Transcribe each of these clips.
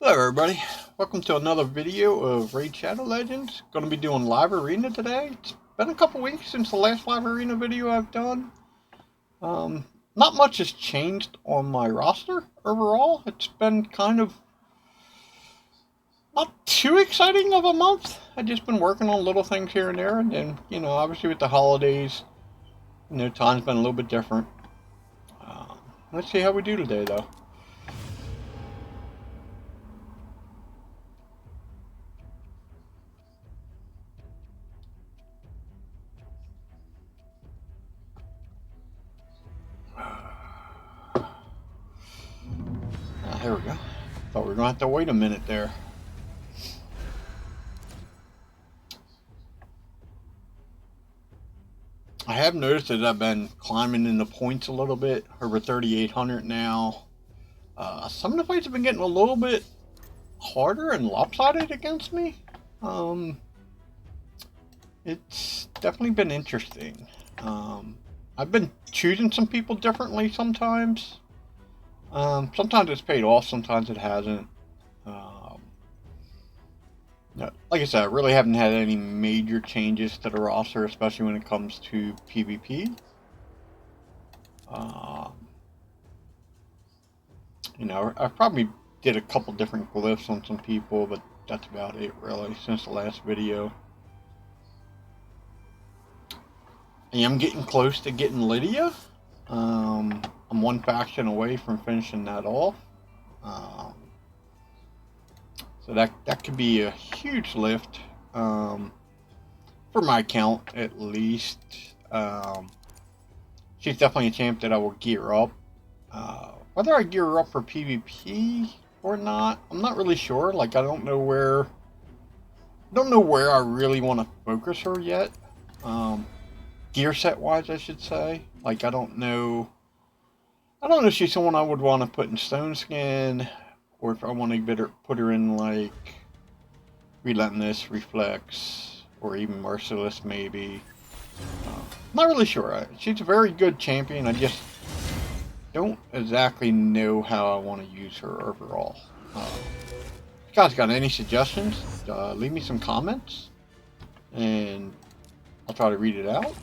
Hello everybody, welcome to another video of Raid Shadow Legends. Going to be doing live arena today. It's been a couple weeks since the last live arena video I've done. Not much has changed on my roster overall. It's been kind of not too exciting of a month. I've just been working on little things here and there, and then, obviously with the holidays, time's been a little bit different. Let's see how we do today though. There we go. Thought we were going to have to wait a minute there. I have noticed that I've been climbing in the points a little bit, over 3,800 now. Some of the fights have been getting a little bit harder and lopsided against me. It's definitely been interesting. I've been choosing some people differently sometimes. Sometimes it's paid off, sometimes it hasn't. Like I said, I really haven't had any major changes to the roster, especially when it comes to PvP. I probably did a couple different glyphs on some people, but that's about it really since the last video. I am getting close to getting Lydia. I'm one faction away from finishing that off. So that could be a huge lift for my account, at least. She's definitely a champ that I will gear up. Whether I gear her up for PvP or not, I'm not really sure. Like, I don't know where I really want to focus her yet. Gear set wise, I should say. Like, I don't know if she's someone I would want to put in Stone Skin, or if I want to put her in like Relentless, Reflex, or even Merciless maybe. Not really sure. She's a very good champion. I just don't exactly know how I want to use her overall. If you guys got any suggestions, leave me some comments, and I'll try to read it out.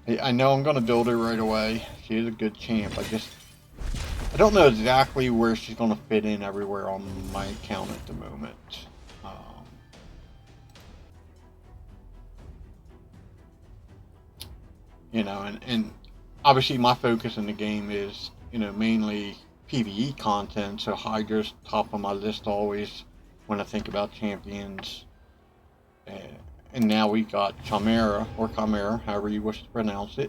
I know I'm going to build her right away. She is a good champ. I don't know exactly where she's going to fit in everywhere on my account at the moment. And obviously my focus in the game is, mainly PvE content, so Hydra's top of my list always when I think about champions. And now we got Chimera, or Chimera, however you wish to pronounce it.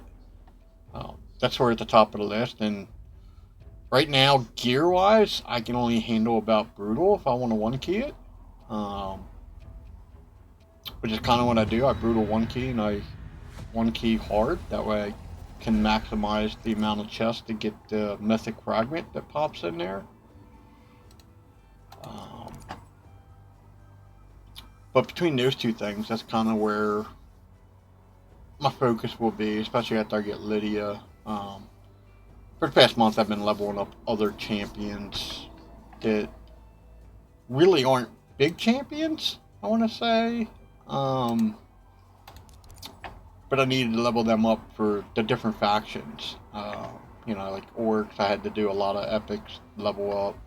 That's sort of at the top of the list, and right now, gear-wise, I can only handle about Brutal if I want to one-key it. Which is kind of what I do. I Brutal one-key, and I one-key hard. That way I can maximize the amount of chests to get the Mythic Fragment that pops in there. But between those two things, that's kind of where my focus will be, especially after I get Lydia. For the past month, I've been leveling up other champions that really aren't big champions, I want to say. But I needed to level them up for the different factions. Like Orcs, I had to do a lot of epics level up.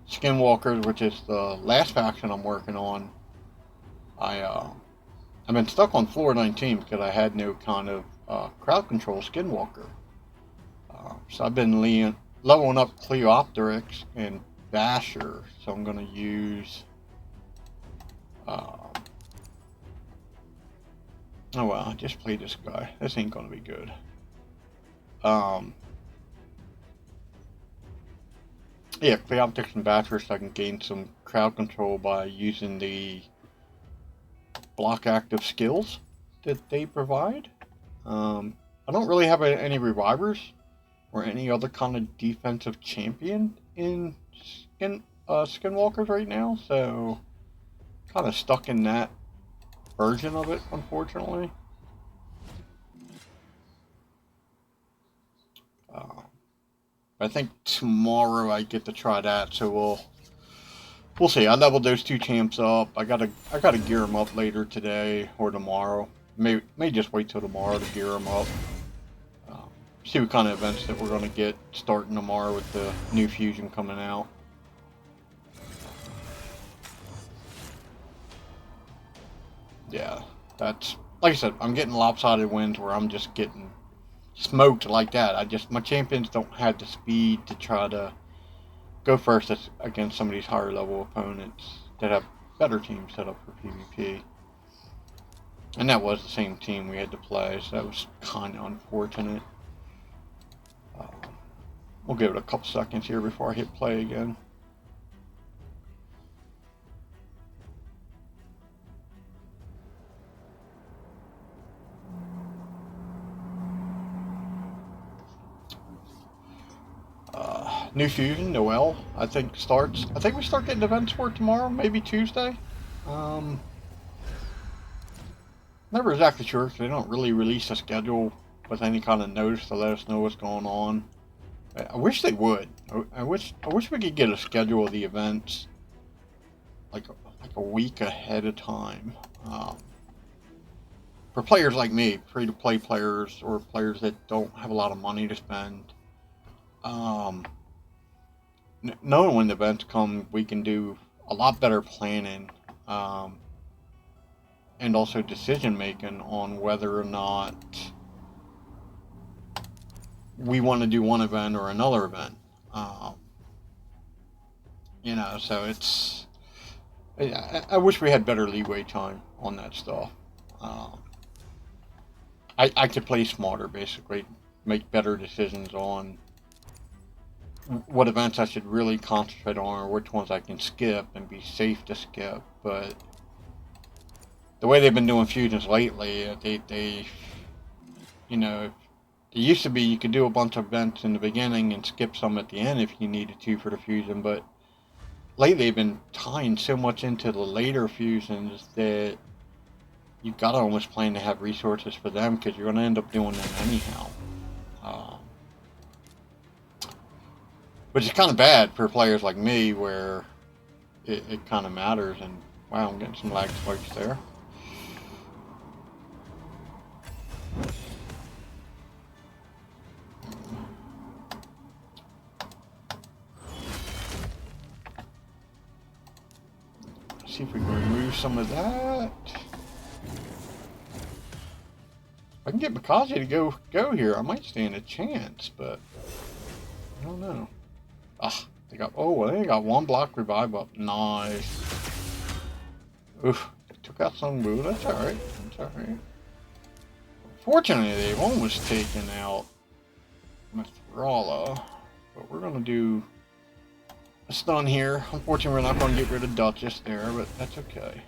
Skinwalkers, which is the last faction I'm working on, I've been stuck on floor 19 because I had no kind of crowd control Skinwalker. So I've been leveling up Cleopteryx and Basher, so I'm going to use... oh well, I just played this guy. This ain't going to be good. Yeah, Cleopteryx and Basher, so I can gain some crowd control by using the block active skills that they provide. I don't really have any revivers or any other kind of defensive champion in Skinwalkers right now, so kind of stuck in that version of it, unfortunately. I think tomorrow I get to try that, so we'll see. I leveled those two champs up. I gotta gear them up later today or tomorrow. May just wait till tomorrow to gear them up. See what kind of events that we're gonna get starting tomorrow with the new fusion coming out. Yeah, that's like I said. I'm getting lopsided wins where I'm just getting smoked like that. My champions don't have the speed to try to go first against some of these higher level opponents that have better teams set up for PvP. And that was the same team we had to play, so that was kind of unfortunate. We'll give it a couple seconds here before I hit play again. New Fusion, Noel, I think starts. I think we start getting events for it tomorrow, maybe Tuesday. Never exactly sure because they don't really release a schedule with any kind of notice to let us know what's going on. I wish they would. I wish we could get a schedule of the events like a week ahead of time. For players like me, free-to-play players or players that don't have a lot of money to spend, knowing when the events come, we can do a lot better planning and also decision making on whether or not we want to do one event or another event. You know, so it's. I wish we had better leeway time on that stuff. I could play smarter, basically, make better decisions on what events I should really concentrate on or which ones I can skip and be safe to skip. But the way they've been doing fusions lately, they you know, it used to be you could do a bunch of events in the beginning and skip some at the end if you needed to for the fusion, but lately they've been tying so much into the later fusions that you've got to almost plan to have resources for them because you're going to end up doing them anyhow. Which is kind of bad for players like me where it kind of matters. And wow, I'm getting some lag spikes there. Let's see if we can remove some of that. If I can get Mikaze to go here, I might stand a chance, but I don't know. Ah, they got one block revive up. Nice. Oof, took out Sun Wu. That's alright. That's alright. Fortunately, they've almost taken out Mithrala, but we're gonna do a stun here. Unfortunately, we're not gonna get rid of Duchess there, but that's okay.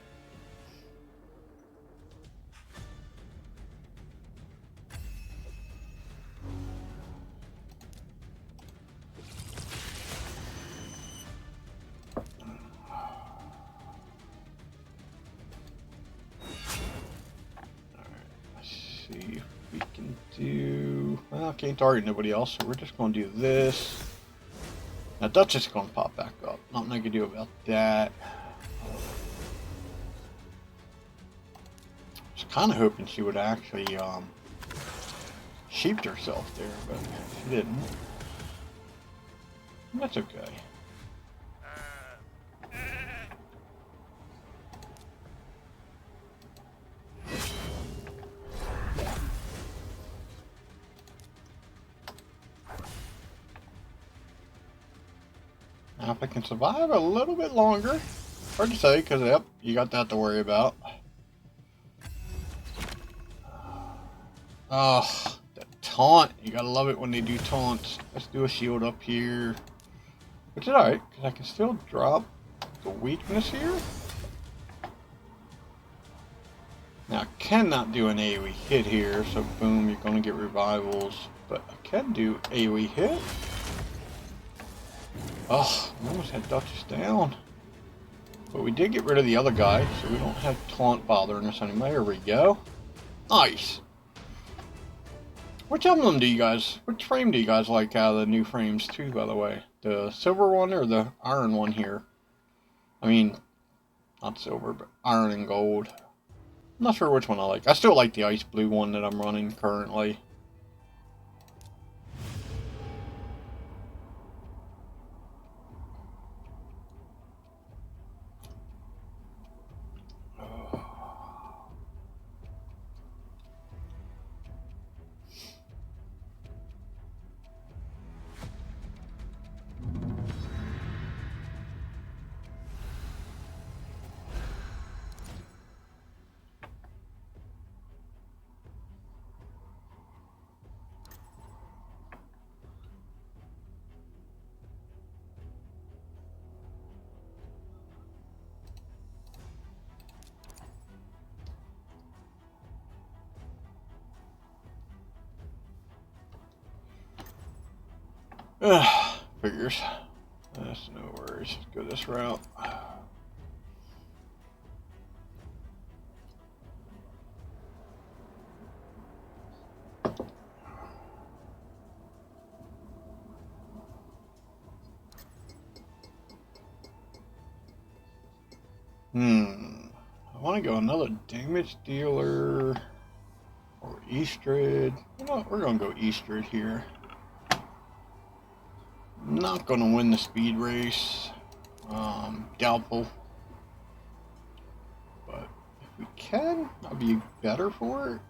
Well, I can't target nobody else, so we're just going to do this. Now, Duchess is going to pop back up. Nothing I can do about that. I was kind of hoping she would actually sheeped herself there, but she didn't. That's okay. Now, if I can survive a little bit longer, hard to say because, yep, you got that to worry about. Oh, that taunt. You gotta love it when they do taunts. Let's do a shield up here. Which is alright, because I can still drop the weakness here. Now, I cannot do an AoE hit here, so boom, you're gonna get revivals. But I can do AoE hit. Oh, we almost had Duchess down. But we did get rid of the other guy, so we don't have taunt bothering us anymore. There we go. Nice. Which emblem do you guys, which frame do you guys like out of the new frames too, by the way? The silver one or the iron one here? I mean, not silver, but iron and gold. I'm not sure which one I like. I still like the ice blue one that I'm running currently. Figures. That's no worries. Let's go this route. I want to go another damage dealer or Eastrid. You know what? We're going to go Eastrid here. Not going to win the speed race. Doubtful. But if we can, I'll be better for it.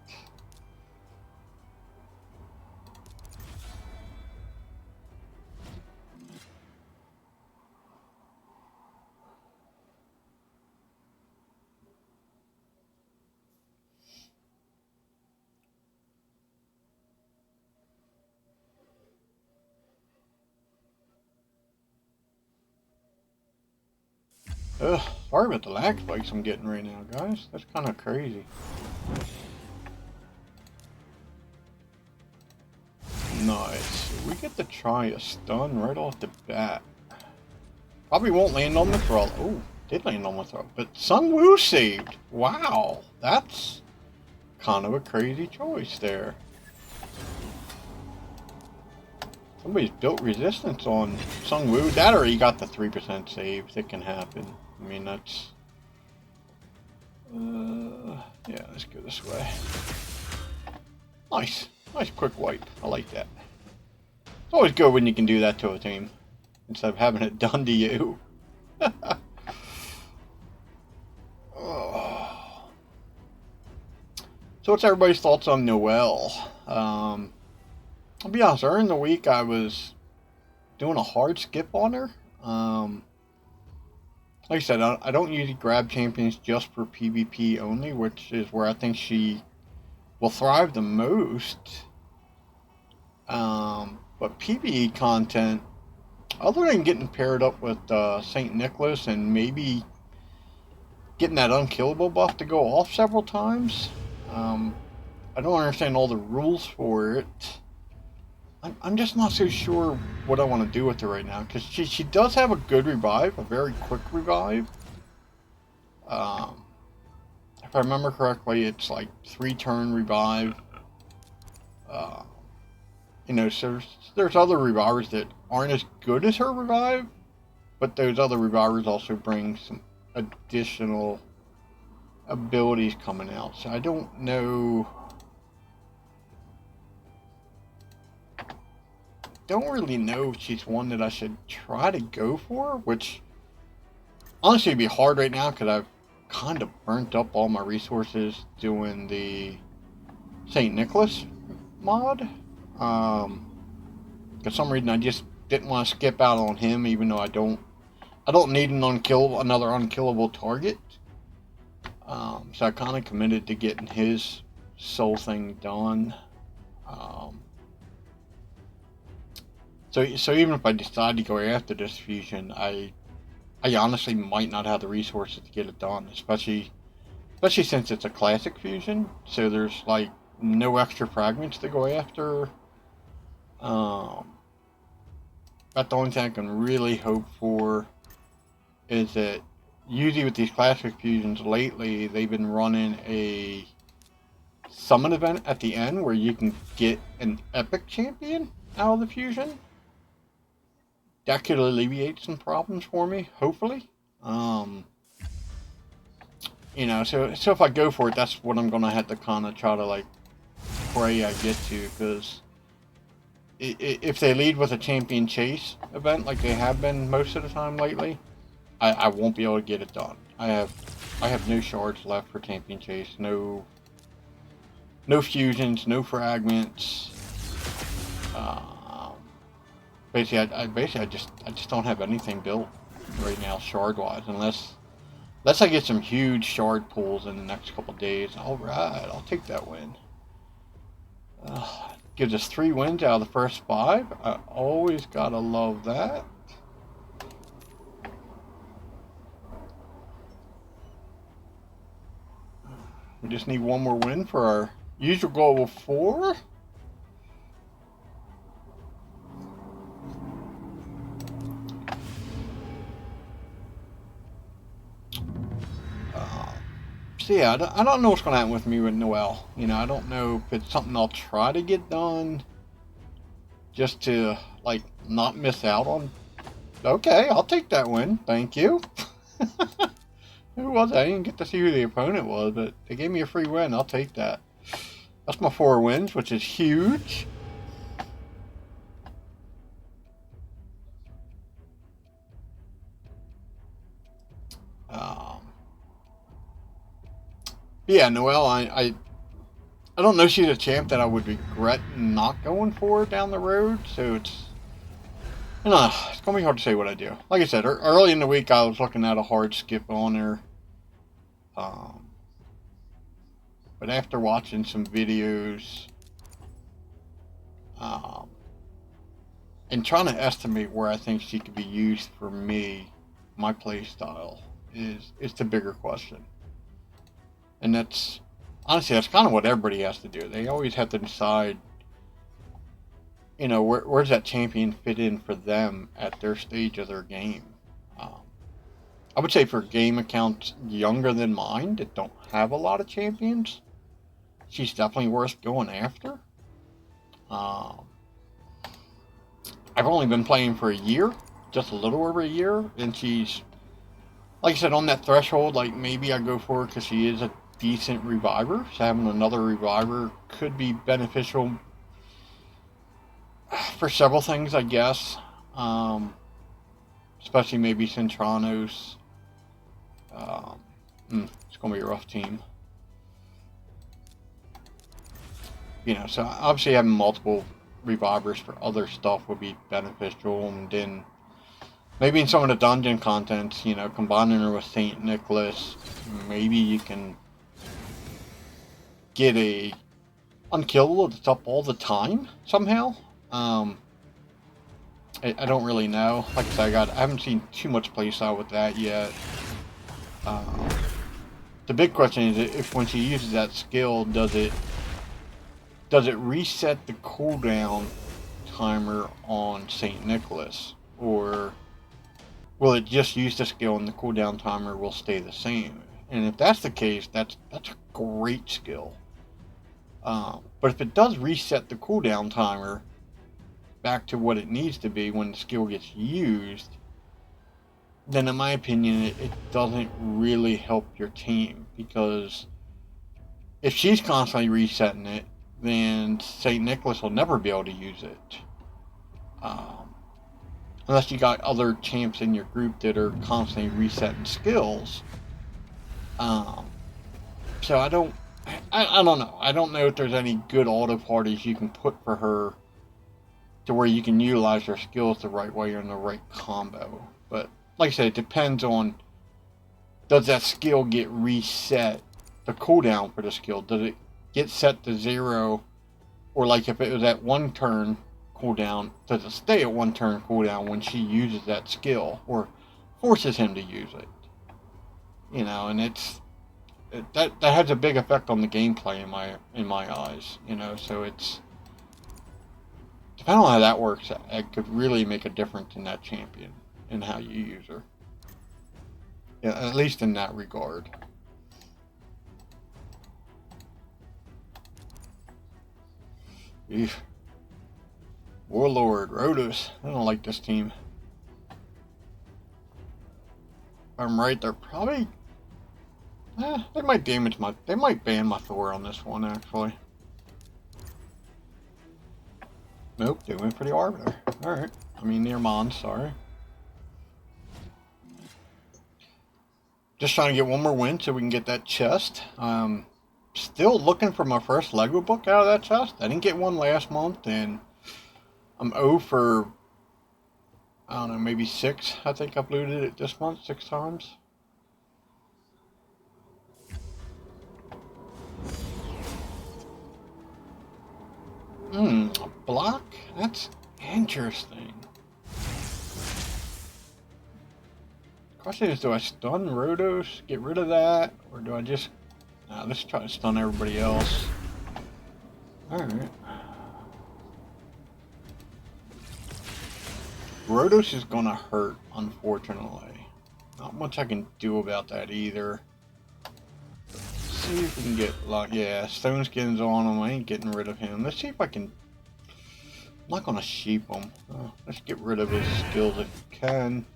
Sorry about the lag spikes I'm getting right now, guys. That's kind of crazy. Nice. We get to try a stun right off the bat. Probably won't land on the throw. Oh, did land on the throw. But Sung Woo saved. Wow. That's kind of a crazy choice there. Somebody's built resistance on Sung Woo. That or he got the 3% save. That can happen. I mean, that's... yeah, let's go this way. Nice. Nice quick wipe. I like that. It's always good when you can do that to a team. Instead of having it done to you. Oh. So what's everybody's thoughts on Noelle? I'll be honest, earlier in the week I was doing a hard skip on her. Like I said, I don't usually grab champions just for PvP only, which is where I think she will thrive the most. But PvE content, other than getting paired up with St. Nicholas and maybe getting that unkillable buff to go off several times, I don't understand all the rules for it. I'm just not so sure what I want to do with her right now, because she does have a good revive, a very quick revive. If I remember correctly, it's like 3-turn revive. You know, so there's other revivers that aren't as good as her revive, but those other revivers also bring some additional abilities coming out. So I don't know. Don't really know if she's one that I should try to go for, which honestly would be hard right now because I've kind of burnt up all my resources doing the St. Nicholas mod. For some reason I just didn't want to skip out on him, even though I don't need another unkillable target. So I kind of committed to getting his soul thing done. So even if I decide to go after this fusion, I honestly might not have the resources to get it done, especially since it's a classic fusion. So there's like no extra fragments to go after. But the only thing I can really hope for is that usually with these classic fusions lately, they've been running a summon event at the end where you can get an epic champion out of the fusion, that could alleviate some problems for me, hopefully. You know, so if I go for it, that's what I'm gonna have to kind of try to like pray I get to, because if they lead with a champion chase event like they have been most of the time lately, I won't be able to get it done. I have no shards left for champion chase, no fusions, no fragments. Basically, I just don't have anything built right now shard wise, unless I get some huge shard pulls in the next couple of days. All right, I'll take that win. Gives us 3 wins out of the first 5. I always gotta love that. We just need one more win for our usual goal of 4. So yeah, I don't know what's going to happen with me with Noelle. You know, I don't know if it's something I'll try to get done just to, like, not miss out on. Okay, I'll take that win. Thank you. Who was it? I didn't get to see who the opponent was, but they gave me a free win. I'll take that. That's my 4 wins, which is huge. Yeah, Noelle, I don't know she's a champ that I would regret not going for down the road, so it's going to be hard to say what I do. Like I said, early in the week I was looking at a hard skip on her. But after watching some videos and trying to estimate where I think she could be used for me, my play style is the bigger question. And that's, honestly, that's kind of what everybody has to do. They always have to decide, you know, where's that champion fit in for them at their stage of their game. I would say for game accounts younger than mine that don't have a lot of champions, she's definitely worth going after. I've only been playing for a year, just a little over a year, and she's, like I said, on that threshold. Like, maybe I go for her because she is a decent reviver. So having another reviver could be beneficial for several things, I guess. Especially maybe Centranos. It's going to be a rough team. You know, so obviously having multiple revivers for other stuff would be beneficial. And then maybe in some of the dungeon contents, you know, combining her with St. Nicholas, maybe you can get a unkillable that's up all the time somehow. I don't really know. Like I said, I haven't seen too much playstyle with that yet. The big question is if when she uses that skill, does it reset the cooldown timer on St. Nicholas, or will it just use the skill and the cooldown timer will stay the same? And if that's the case, that's a great skill. But if it does reset the cooldown timer back to what it needs to be when the skill gets used, then in my opinion it doesn't really help your team, because if she's constantly resetting it, then St. Nicholas will never be able to use it. Unless you got other champs in your group that are constantly resetting skills. So I don't know. I don't know if there's any good auto parties you can put for her to where you can utilize her skills the right way or in the right combo. But like I said, it depends on, does that skill get reset, the cooldown for the skill? Does it get set to 0? Or like if it was at 1 turn cooldown, does it stay at 1 turn cooldown when she uses that skill or forces him to use it? You know, and that has a big effect on the gameplay in my eyes. You know, so it's, depending on how that works, it could really make a difference in that champion and how you use her. Yeah, at least in that regard. Eef. Warlord, Rhodos. I don't like this team. If I'm right, they're probably... they might damage my... They might ban my Thor on this one, actually. Nope, they went for the Arbiter. Alright. I mean, the Armand, sorry. Just trying to get one more win so we can get that chest. Still looking for my first Lego book out of that chest. I didn't get one last month, and I'm 0 for, I don't know, maybe 6. I think I've looted it this month 6 times. A block? That's interesting. Question is, do I stun Rhodos, get rid of that, or do I just... Nah, let's try to stun everybody else. Alright. Rhodos is gonna hurt, unfortunately. Not much I can do about that either. Let's see if we can get, like, yeah, Stone Skin's on him. I ain't getting rid of him. Let's see if I can... I'm not gonna sheep him. Let's get rid of his skills if we can.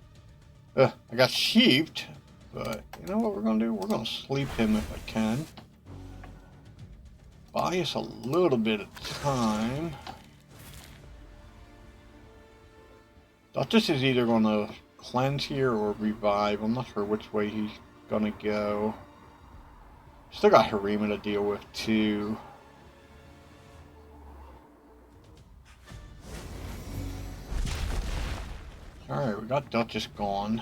I got sheeped, but you know what we're gonna do? We're gonna sleep him if I can. Buy us a little bit of time. Duchess is either gonna cleanse here or revive. I'm not sure which way he's gonna go. Still got Harima to deal with too. Alright, we got Duchess gone.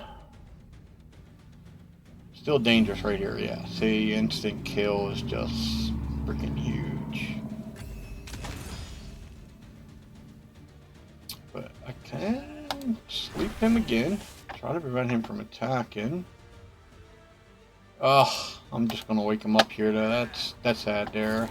Still dangerous right here, yeah. See, instant kill is just freaking huge. But I can sleep him again. Try to prevent him from attacking. I'm just gonna wake him up here though. That's sad there.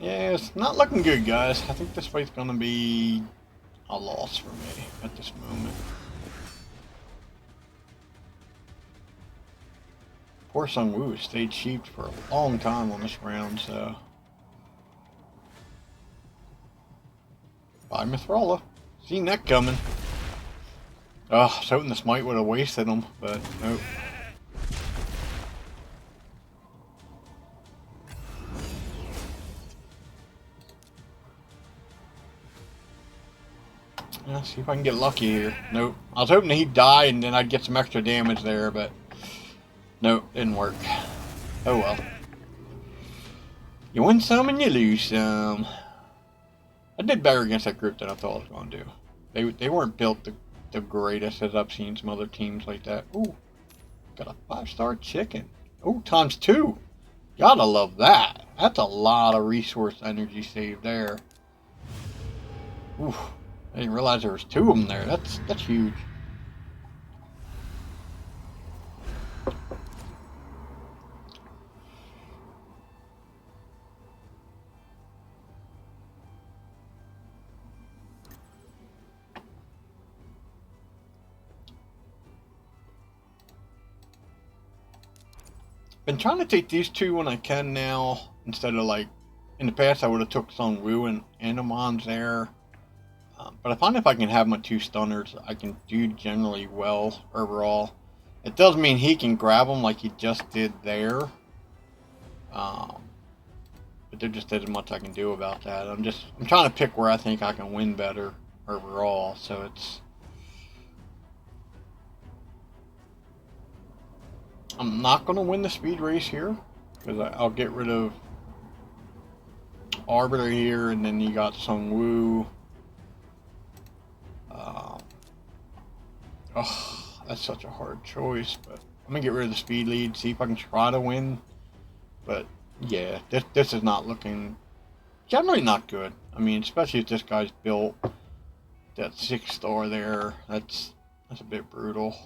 Yeah, it's not looking good, guys. I think this fight's gonna be a loss for me at this moment. Poor Sung Woo stayed sheeped for a long time on this round, so... Bye, Mithrola. Seen that coming. I was hoping this might would have wasted him, but nope. Yeah, see if I can get lucky here. Nope. I was hoping he'd die and then I'd get some extra damage there, but nope, didn't work. Oh well. You win some and you lose some. I did better against that group than I thought I was going to do. They weren't built the greatest, as I've seen some other teams like that. Ooh, got a 5-star chicken. Ooh, ×2. Gotta love that. That's a lot of resource energy saved there. Ooh. I didn't realize there was 2 of them there. That's huge. Been trying to take these 2 when I can now, instead of like in the past I would have took Sung Woo and Animon's there. But I find if I can have my 2 stunners, I can do generally well overall. It does mean he can grab them like he just did there. But there just isn't much I can do about that. I'm trying to pick where I think I can win better overall. So it's... I'm not going to win the speed race here, because I'll get rid of Arbiter here, and then you got Sung Woo. Oh, that's such a hard choice, but I'm going to get rid of the speed lead, see if I can try to win. But yeah, this is not looking, generally not good. I mean, especially if this guy's built that 6-star there, that's a bit brutal.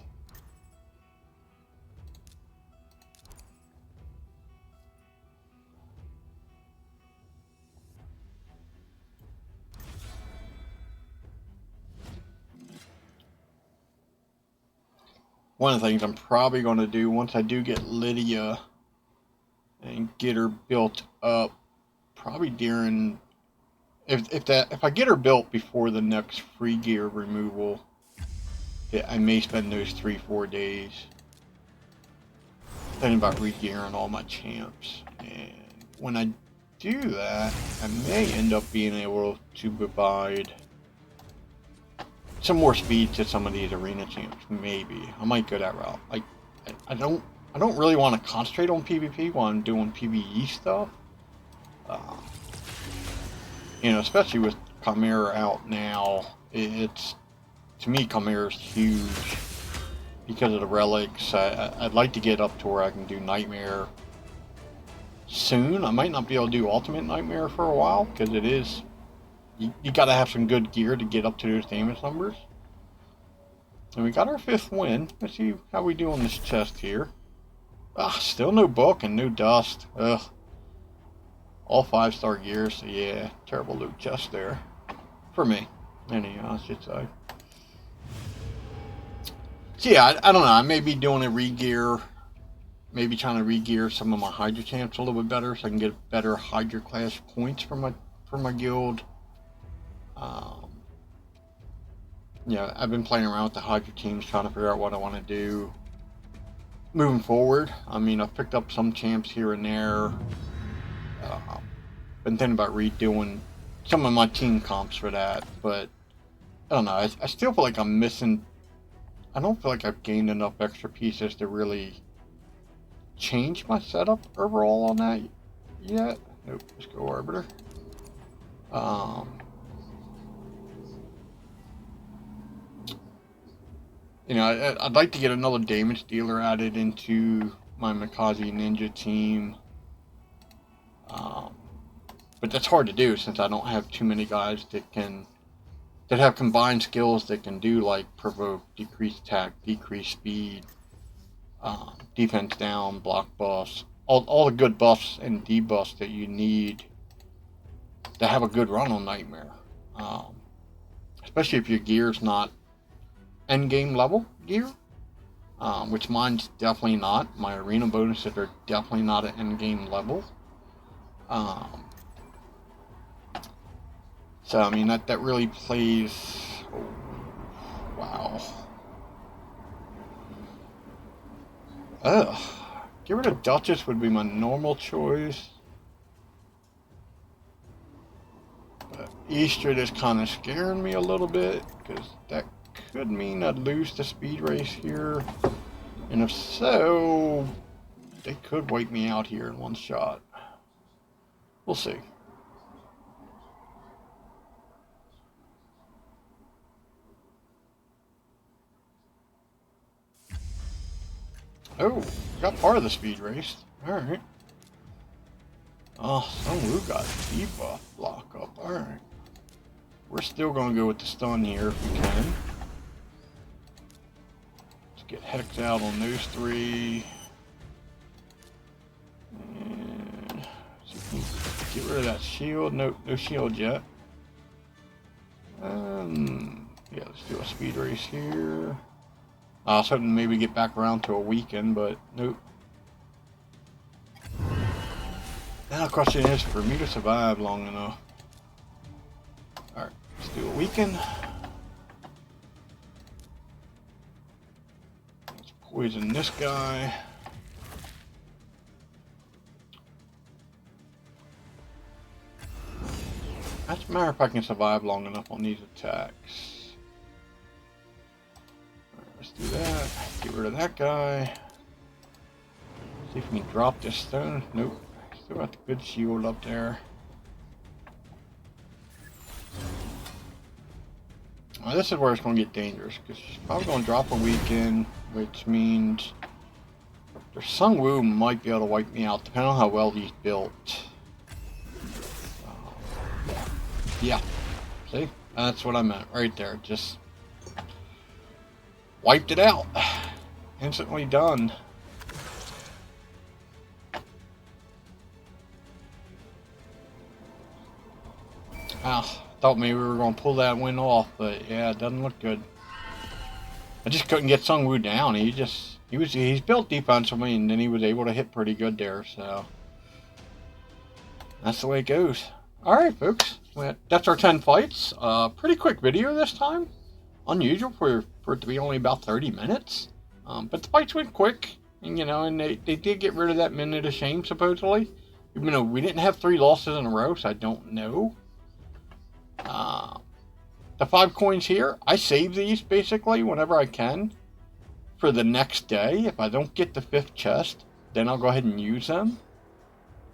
one of the things I'm probably going to do once I do get Lydia and get her built up, probably during if I get her built before the next free gear removal, I may spend those 3-4 days thinking about re-gearing all my champs. And when I do that, I may end up being able to provide some more speed to some of these arena champs. Maybe I might go that route. Like I don't really want to concentrate on PvP while I'm doing PvE stuff. You know, especially with Chimera out now, it's to me Chimera's huge because of the relics. I'd like to get up to where I can do Nightmare soon. I might not be able to do Ultimate Nightmare for a while because it is you got to have some good gear to get up to those damage numbers. And we got our 5th win. Let's see how we do on this chest here. Still no book and no dust. Ugh. All 5-star gears. So yeah, terrible loot chest there. For me. Anyhow, I should say. So yeah, I don't know. I may be doing a re-gear. Maybe trying to re-gear some of my Hydra champs a little bit better so I can get better Hydra class points for my guild. Yeah, I've been playing around with the Hydra teams trying to figure out what I want to do moving forward. I mean, I've picked up some champs here and there. Been thinking about redoing some of my team comps for that, but I don't know. I still feel like I'm missing. I don't feel like I've gained enough extra pieces to really change my setup overall on that yet. Nope, let's go Arbiter. You know, I'd like to get another damage dealer added into my Mikaze Ninja team. But that's hard to do since I don't have too many guys that have combined skills that can do like provoke, decrease attack, decrease speed, defense down, block buffs, all the good buffs and debuffs that you need to have a good run on Nightmare. Especially if your gear's not end game level gear, which mine's definitely not. My arena bonuses are definitely not at end game level. So I mean that really plays. Oh, wow. Ugh. Get rid of Duchess would be my normal choice. But Easter is kind of scaring me a little bit because that could mean I'd lose the speed race here. And if so, they could wipe me out here in one shot. We'll see. Oh, got part of the speed race. Alright. Oh, Sunwoo got debuff block up. Alright. We're still going to go with the stun here if we can. Let's get Hex out on those 3. And get rid of that shield. Nope, no shield yet. Yeah, let's do a speed race here. I was hoping maybe get back around to a weekend, but nope. Now the question is for me to survive long enough. Alright, let's do a weekend. Let's poison this guy. That's a matter if I can survive long enough on these attacks. Let's do that. Get rid of that guy. See if we can drop this stone. Nope. Still got the good shield up there. Well, this is where it's going to get dangerous because she's probably going to drop a weekend, which means their Sunwoo might be able to wipe me out depending on how well he's built. Yeah. See? That's what I meant right there. Just wiped it out. Instantly done. Thought maybe we were going to pull that win off, but yeah, it doesn't look good. I just couldn't get Sungwoo down. He's built defensively, and then he was able to hit pretty good there. So that's the way it goes. All right, folks. Well, that's our 10 fights. Pretty quick video this time. Unusual for it to be only about 30 minutes. But the fights went quick, and and they did get rid of that minute of shame supposedly. Even though we didn't have 3 losses in a row, so I don't know. The 5 coins here, I save these basically whenever I can for the next day. If I don't get the 5th chest, then I'll go ahead and use them.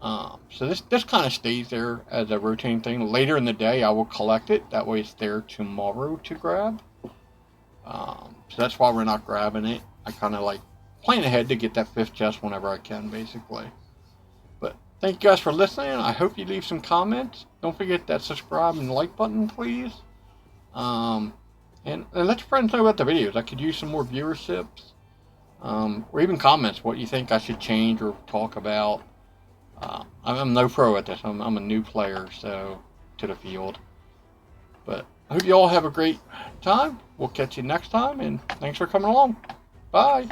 So this kind of stays there as a rotating thing. Later in the day, I will collect it. That way it's there tomorrow to grab. So that's why we're not grabbing it. I kind of like plan ahead to get that 5th chest whenever I can, basically. But thank you guys for listening. I hope you leave some comments. Don't forget that subscribe and like button, please. And let your friends know about the videos. I could use some more viewerships. Or even comments what you think I should change or talk about. I'm no pro at this. I'm a new player, so to the field. But I hope you all have a great time. We'll catch you next time, and thanks for coming along. Bye.